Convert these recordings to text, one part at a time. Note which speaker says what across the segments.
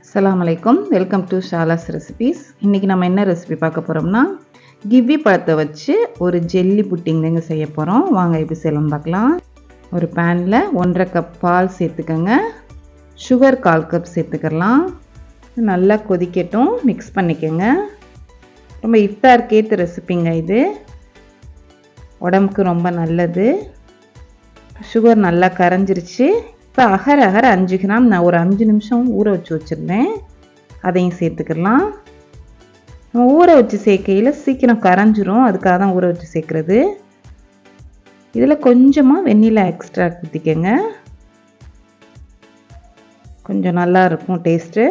Speaker 1: அஸ்ஸலாமு அலைக்கும். Welcome to Shala's recipes. இன்றைக்கி நம்ம என்ன ரெசிபி பார்க்க போகிறோம்னா, கிவி பழத்தை வச்சு ஒரு ஜெல்லி புட்டிங் தாங்க செய்ய போகிறோம். வாங்க எப்படி செய்யலாம்னு பார்க்கலாம். ஒரு பேனில் 1.5 கப் பால் சேர்த்துக்கோங்க. சுகர் 1/4 கப் சேர்த்துக்கலாம். நல்லா கொதிக்கட்டும், மிக்ஸ் பண்ணிக்கோங்க. ரொம்ப இஃப்தாருக்கு ஏற்ற ரெசிபிங்க இது. உடம்புக்கு ரொம்ப நல்லது. சுகர் நல்லா கரைஞ்சிருச்சு. இப்போ அகர் 5 கிராம் நான் ஒரு 5 நிமிஷம் ஊற வச்சு வச்சுருந்தேன். அதையும் சேர்த்துக்கலாம். நம்ம ஊற வச்சு சேர்க்கையில் சீக்கிரம் கரைஞ்சிரும், அதுக்காக தான் ஊற வச்சு சேர்க்குறது. இதில் கொஞ்சமாக வெண்ணிலா எக்ஸ்ட்ரா ஊற்றிக்கங்க, கொஞ்சம் நல்லா இருக்கும் டேஸ்ட்டு.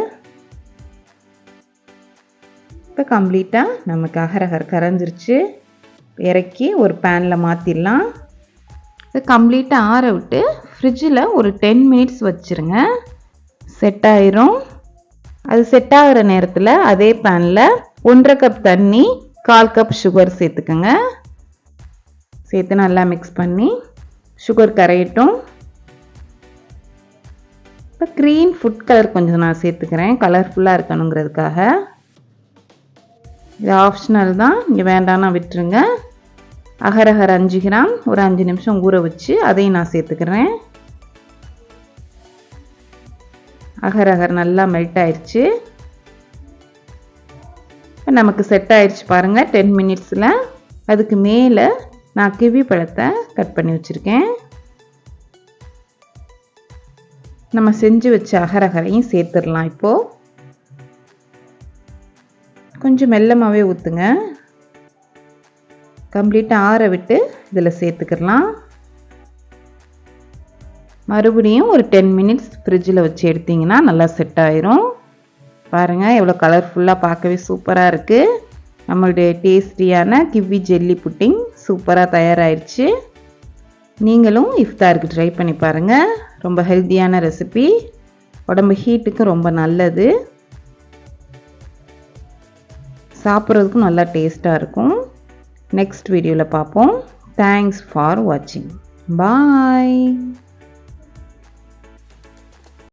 Speaker 1: இப்போ கம்ப்ளீட்டாக நமக்கு அகர் கரைஞ்சிருச்சு. இறக்கி ஒரு பேனில் மாற்றிடலாம். கம்ப்ளீட்டாக ஆற விட்டு ஃப்ரிட்ஜில் ஒரு 10 மினிட்ஸ் வச்சுருங்க. செட் ஆயிரும். அது செட் ஆகிற நேரத்தில் அதே பேனில் 1.5 கப் தண்ணி, 1/4 கப் சுகர் சேர்த்துக்கோங்க. சேர்த்து நல்லா மிக்ஸ் பண்ணி சுகர் கரையட்டும். இப்போ க்ரீன் ஃபுட் கலர் கொஞ்சம் நான் சேர்த்துக்கிறேன், கலர்ஃபுல்லாக இருக்கணுங்கிறதுக்காக. இது ஆப்ஷனல் தான், இங்கே வேண்டாம்னா விட்டுருங்க. அகர் 5 கிராம் ஒரு 5 நிமிஷம் ஊற வச்சு அதையும் நான் சேர்த்துக்கிறேன். அகர் நல்லா மெல்ட் ஆயிடுச்சு. இப்போ நமக்கு செட் ஆயிடுச்சு பாருங்கள் 10 மினிட்ஸில். அதுக்கு மேலே நான் கிவி பழத்தை கட் பண்ணி வச்சுருக்கேன். நம்ம செஞ்சு வச்ச அகரையும் சேர்த்துடலாம். இப்போது கொஞ்சம் மெல்லமாகவே ஊற்றுங்க. கம்ப்ளீட்டாக ஆற விட்டு இதில் சேர்த்துக்கலாம். மறுபடியும் ஒரு 10 மினிட்ஸ் ஃப்ரிட்ஜில் வச்சு எடுத்திங்கன்னா நல்லா செட் ஆயிரும். பாருங்கள் எவ்வளோ கலர்ஃபுல்லாக, பார்க்கவே சூப்பராக இருக்குது. நம்மளுடைய டேஸ்டியான கிவி ஜெல்லி புட்டிங் சூப்பராக தயாராகிடுச்சு. நீங்களும் இஃப்தாருக்கு ட்ரை பண்ணி பாருங்கள். ரொம்ப ஹெல்த்தியான ரெசிபி, உடம்பு ஹீட்டுக்கு ரொம்ப நல்லது, சாப்பிட்றதுக்கும் நல்லா டேஸ்ட்டாக இருக்கும். நெக்ஸ்ட் வீடியோவில் பார்ப்போம். தேங்க்ஸ் ஃபார் வாட்சிங். பாய்.